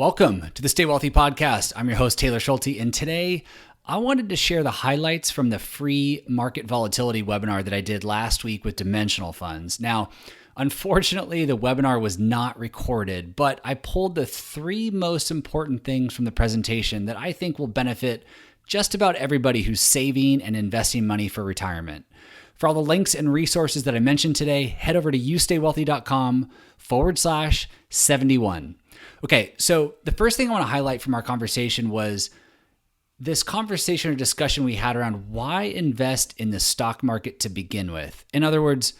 Welcome to the Stay Wealthy Podcast. I'm your host, Taylor Schulte, and today I wanted to share the highlights from the free market volatility webinar that I did last week with Dimensional Funds. Now, unfortunately, the webinar was not recorded, but I pulled the three most important things from the presentation that I think will benefit just about everybody who's saving and investing money for retirement. For all the links and resources that I mentioned today, head over to youstaywealthy.com/71. Okay, so the first thing I want to highlight from our conversation was this conversation or discussion we had around why invest in the stock market to begin with. In other words,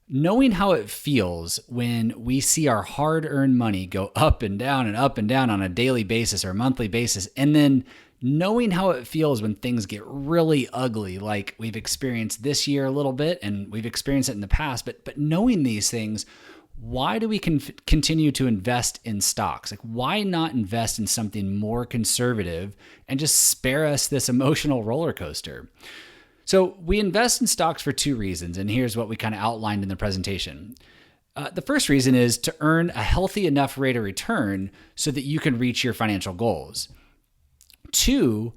knowing how it feels when we see our hard-earned money go up and down on a daily basis or monthly basis, and then knowing how it feels when things get really ugly, like we've experienced this year a little bit, and we've experienced it in the past, but knowing these things, why do we continue to invest in stocks? Like, why not invest in something more conservative and just spare us this emotional roller coaster? So we invest in stocks for two reasons, and here's what we kind of outlined in the presentation. The first reason is to earn a healthy enough rate of return so that you can reach your financial goals. Two,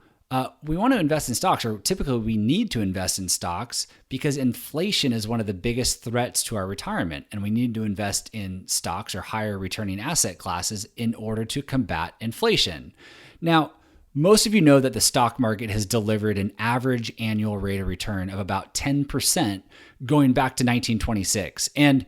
we want to invest in stocks, or typically we need to invest in stocks because inflation is one of the biggest threats to our retirement, and we need to invest in stocks or higher returning asset classes in order to combat inflation. Now, most of you know that the stock market has delivered an average annual rate of return of about 10% going back to 1926. And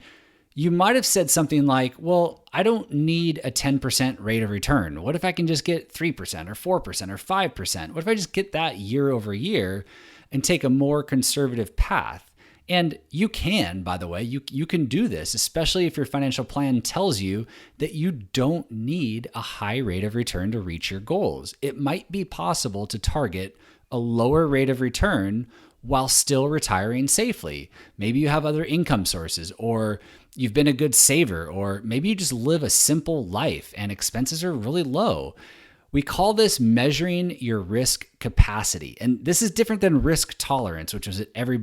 you might have said something like, well, I don't need a 10% rate of return. What if I can just get 3% or 4% or 5%? What if I just get that year over year and take a more conservative path? And you can, by the way, you can do this, especially if your financial plan tells you that you don't need a high rate of return to reach your goals. It might be possible to target a lower rate of return while still retiring safely. Maybe you have other income sources, or you've been a good saver, or maybe you just live a simple life and expenses are really low. We call this measuring your risk capacity. And this is different than risk tolerance, which is what every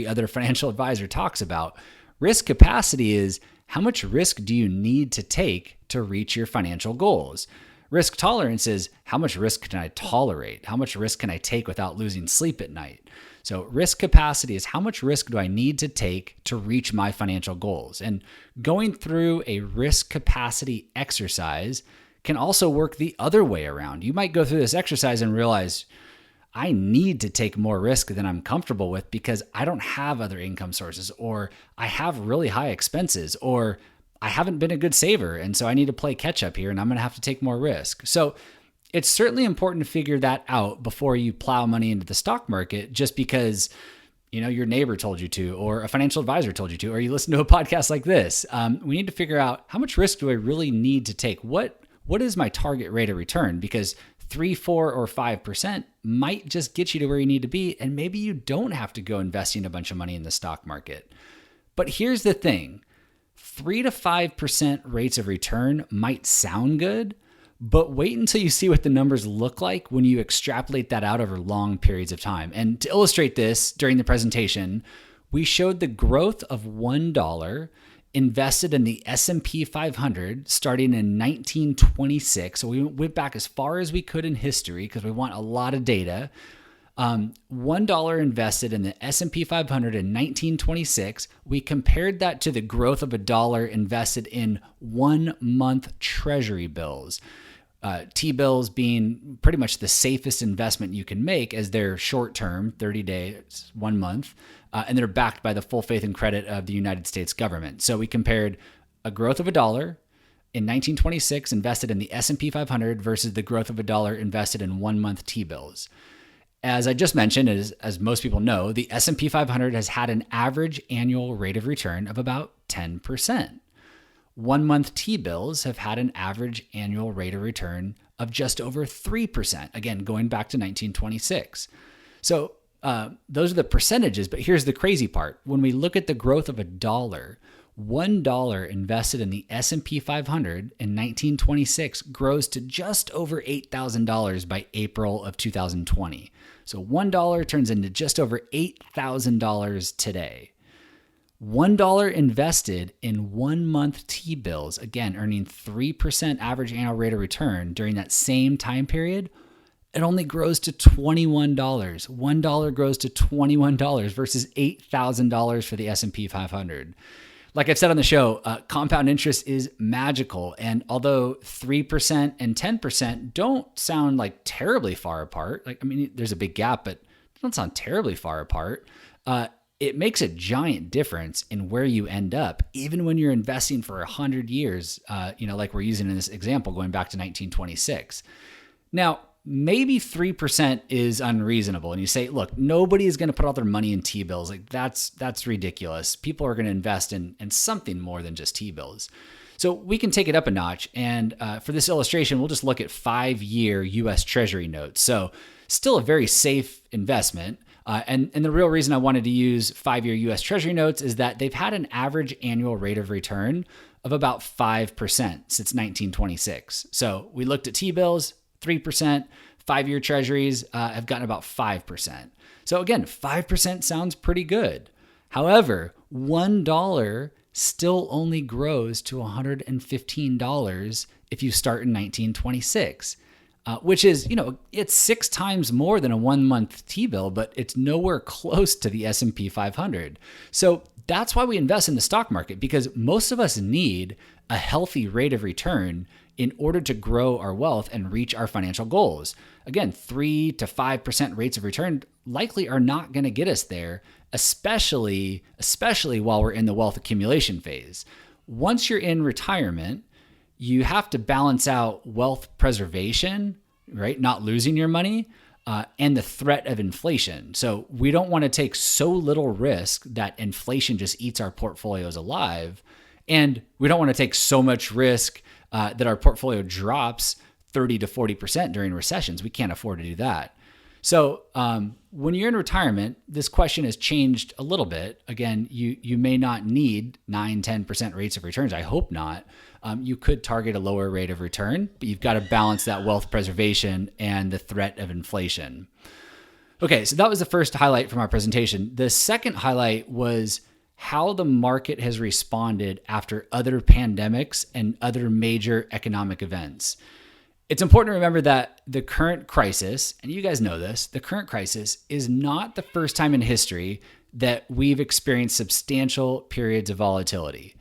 other financial advisor talks about. Risk capacity is how much risk do you need to take to reach your financial goals? Risk tolerance is how much risk can I tolerate? How much risk can I take without losing sleep at night? So risk capacity is how much risk do I need to take to reach my financial goals? And going through a risk capacity exercise can also work the other way around. You might go through this exercise and realize, I need to take more risk than I'm comfortable with because I don't have other income sources, or I have really high expenses, or I haven't been a good saver, and so I need to play catch up here, and I'm going to have to take more risk. So it's certainly important to figure that out before you plow money into the stock market just because your neighbor told you to, or a financial advisor told you to, or you listen to a podcast like this. We need to figure out, how much risk do I really need to take? What is my target rate of return? Because 3, 4, or 5% might just get you to where you need to be, and maybe you don't have to go investing a bunch of money in the stock market. But here's the thing. 3 to 5% rates of return might sound good, but wait until you see what the numbers look like when you extrapolate that out over long periods of time. And to illustrate this, during the presentation, we showed the growth of $1 invested in the S&P 500 starting in 1926. So we went back as far as we could in history because we want a lot of data. $1 invested in the S&P 500 in 1926, we compared that to the growth of $1 invested in 1-month treasury bills. T-bills being pretty much the safest investment you can make, as they're short-term, 30 days, 1 month, and they're backed by the full faith and credit of the United States government. So we compared a growth of $1 in 1926 invested in the S&P 500 versus the growth of $1 invested in 1-month T-bills. As I just mentioned, as most people know, the S&P 500 has had an average annual rate of return of about 10%. 1-month T-bills have had an average annual rate of return of just over 3%, again, going back to 1926. So those are the percentages, but here's the crazy part. When we look at the growth of $1 invested in the S&P 500 in 1926 grows to just over $8,000 by April of 2020. So $1 turns into just over $8,000 today. $1 invested in 1-month T-bills, again, earning 3% average annual rate of return during that same time period, it only grows to $21. $1 grows to $21 versus $8,000 for the S&P 500. Like I've said on the show, compound interest is magical. And although 3% and 10% don't sound like terribly far apart, there's a big gap, but they don't sound terribly far apart. It makes a giant difference in where you end up, even when you're investing for 100 years, like we're using in this example, going back to 1926. Now, maybe 3% is unreasonable. And you say, look, nobody is going to put all their money in T-bills. Like that's ridiculous. People are going to invest in something more than just T-bills. So we can take it up a notch. And for this illustration, we'll just look at 5-year US Treasury notes. So still a very safe investment. And the real reason I wanted to use 5-year US Treasury notes is that they've had an average annual rate of return of about 5% since 1926. So we looked at T-bills, 3%, 5-year Treasuries have gotten about 5%. So again, 5% sounds pretty good. However, $1 still only grows to $115 if you start in 1926. Which is, it's 6 times more than a 1-month T-bill, but it's nowhere close to the S&P 500. So that's why we invest in the stock market, because most of us need a healthy rate of return in order to grow our wealth and reach our financial goals. Again, 3 to 5% rates of return likely are not going to get us there, especially while we're in the wealth accumulation phase. Once you're in retirement, you have to balance out wealth preservation, right? Not losing your money, and the threat of inflation. So we don't want to take so little risk that inflation just eats our portfolios alive. And we don't want to take so much risk that our portfolio drops 30 to 40% during recessions. We can't afford to do that. So when you're in retirement, this question has changed a little bit. Again, you may not need 9, 10% rates of returns. I hope not. You could target a lower rate of return, but you've got to balance that wealth preservation and the threat of inflation. Okay, so that was the first highlight from our presentation. The second highlight was how the market has responded after other pandemics and other major economic events. It's important to remember that the current crisis, and you guys know this, the current crisis is not the first time in history that we've experienced substantial periods of volatility.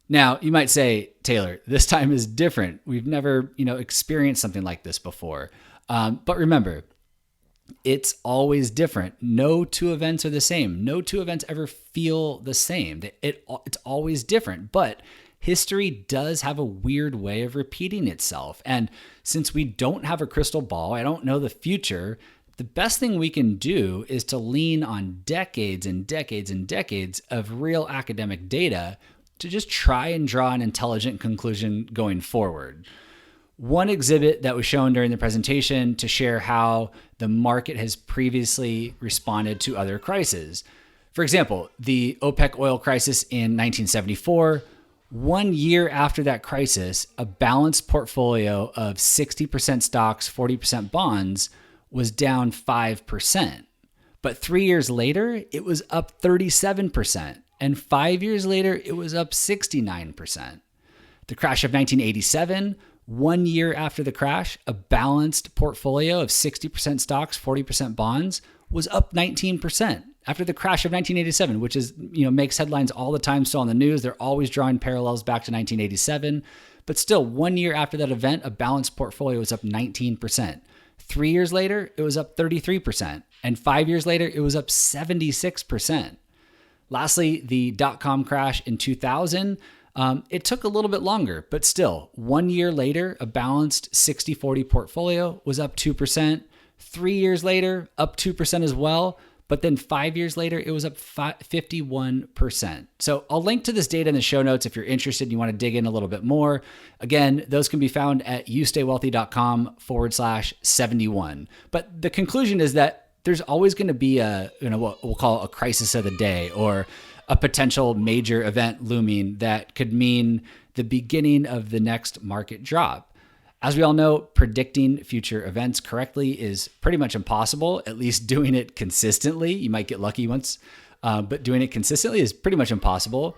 Now, you might say, Taylor, this time is different. We've never, experienced something like this before. But remember, it's always different. No 2 events are the same. No 2 events ever feel the same. It's always different. But history does have a weird way of repeating itself. And since we don't have a crystal ball, I don't know the future, the best thing we can do is to lean on decades and decades and decades of real academic data to just try and draw an intelligent conclusion going forward. One exhibit that was shown during the presentation to share how the market has previously responded to other crises. For example, the OPEC oil crisis in 1974. 1 year after that crisis, a balanced portfolio of 60% stocks, 40% bonds was down 5%. But 3 years later, it was up 37%. And 5 years later, it was up 69%. The crash of 1987, 1 year after the crash, a balanced portfolio of 60% stocks, 40% bonds was up 19%. After the crash of 1987, which is, makes headlines all the time, still on the news. They're always drawing parallels back to 1987. But still, 1 year after that event, a balanced portfolio was up 19%. 3 years later, it was up 33%. And 5 years later, it was up 76%. Lastly, the dot-com crash in 2000, it took a little bit longer, but still, 1 year later, a balanced 60-40 portfolio was up 2%. 3 years later, up 2% as well. But then 5 years later, it was up 51%. So I'll link to this data in the show notes if you're interested and you want to dig in a little bit more. Again, those can be found at youstaywealthy.com/71. But the conclusion is that there's always going to be what we'll call a crisis of the day, or a potential major event looming that could mean the beginning of the next market drop. As we all know, predicting future events correctly is pretty much impossible, at least doing it consistently. You might get lucky once. but doing it consistently is pretty much impossible.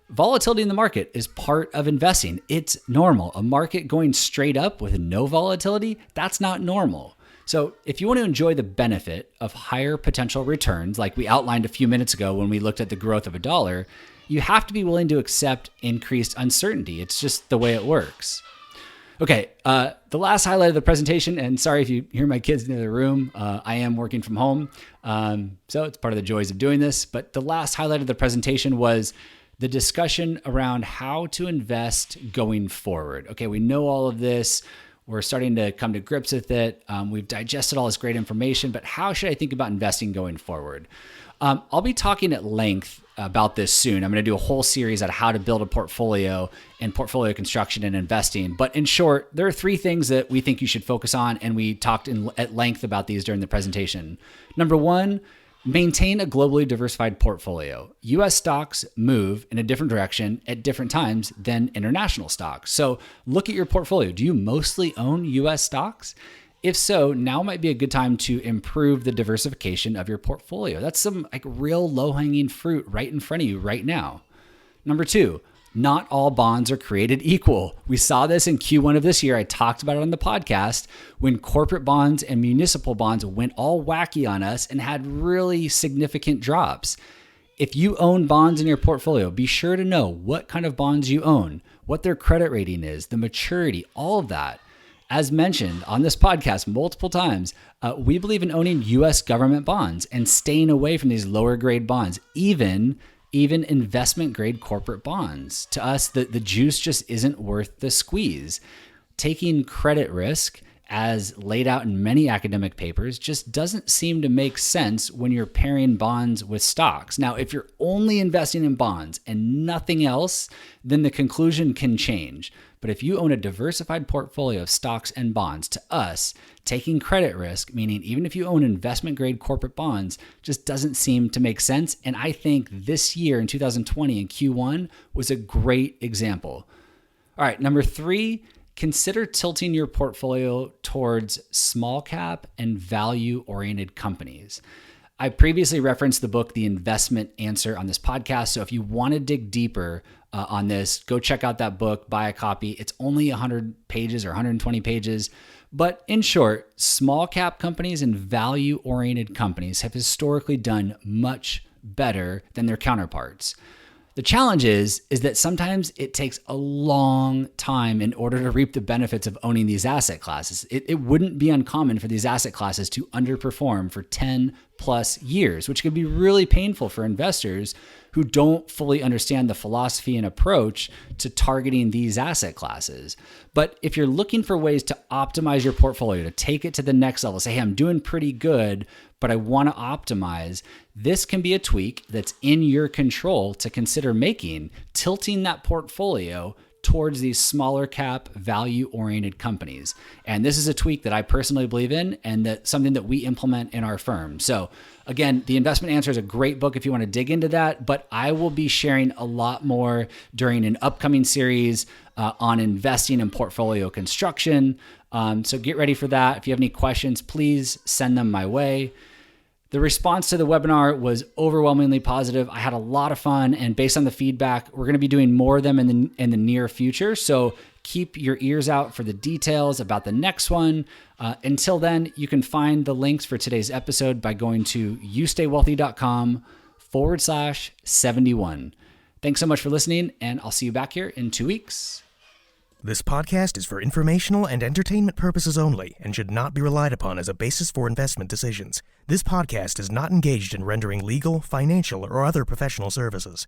Volatility in the market is part of investing. It's normal. A market going straight up with no volatility, that's not normal. So if you want to enjoy the benefit of higher potential returns, like we outlined a few minutes ago when we looked at the growth of a dollar, you have to be willing to accept increased uncertainty. It's just the way it works. Okay, the last highlight of the presentation, and sorry if you hear my kids in the other room, I am working from home, so it's part of the joys of doing this, but the last highlight of the presentation was the discussion around how to invest going forward. Okay, we know all of this. We're starting to come to grips with it. We've digested all this great information, but how should I think about investing going forward? I'll be talking at length about this soon. I'm going to do a whole series on how to build a portfolio and portfolio construction and investing. But in short, there are 3 things that we think you should focus on, and we talked at length about these during the presentation. Number 1, maintain a globally diversified portfolio. U.S. stocks move in a different direction at different times than international stocks. So look at your portfolio. Do you mostly own U.S. stocks? If so, now might be a good time to improve the diversification of your portfolio. That's some real low-hanging fruit right in front of you right now. Number 2, not all bonds are created equal. We saw this in Q1 of this year. I talked about it on the podcast when corporate bonds and municipal bonds went all wacky on us and had really significant drops. If you own bonds in your portfolio, be sure to know what kind of bonds you own, what their credit rating is, the maturity, all of that. As mentioned on this podcast multiple times, we believe in owning U.S. government bonds and staying away from these lower grade bonds, even investment grade corporate bonds. To us, the juice just isn't worth the squeeze. Taking credit risk, as laid out in many academic papers, just doesn't seem to make sense when you're pairing bonds with stocks. Now, if you're only investing in bonds and nothing else, then the conclusion can change. But if you own a diversified portfolio of stocks and bonds, to us, taking credit risk, meaning even if you own investment grade corporate bonds, just doesn't seem to make sense. And I think this year in 2020 in Q1 was a great example. All right, number 3, consider tilting your portfolio towards small cap and value-oriented companies. I previously referenced the book, The Investment Answer, on this podcast. So if you want to dig deeper on this, go check out that book, buy a copy. It's only 100 pages or 120 pages. But in short, small cap companies and value-oriented companies have historically done much better than their counterparts. The challenge is that sometimes it takes a long time in order to reap the benefits of owning these asset classes. It wouldn't be uncommon for these asset classes to underperform for 10 plus years, which could be really painful for investors who don't fully understand the philosophy and approach to targeting these asset classes. But if you're looking for ways to optimize your portfolio, to take it to the next level, say, hey, I'm doing pretty good, but I want to optimize, this can be a tweak that's in your control to consider making, tilting that portfolio towards these smaller cap value-oriented companies. And this is a tweak that I personally believe in and that's something that we implement in our firm. So again, The Investment Answer is a great book if you want to dig into that, but I will be sharing a lot more during an upcoming series on investing and portfolio construction. So get ready for that. If you have any questions, please send them my way. The response to the webinar was overwhelmingly positive. I had a lot of fun, and based on the feedback, we're going to be doing more of them in the near future. So keep your ears out for the details about the next one. Until then, you can find the links for today's episode by going to youstaywealthy.com/71. Thanks so much for listening, and I'll see you back here in 2 weeks. This podcast is for informational and entertainment purposes only and should not be relied upon as a basis for investment decisions. This podcast is not engaged in rendering legal, financial, or other professional services.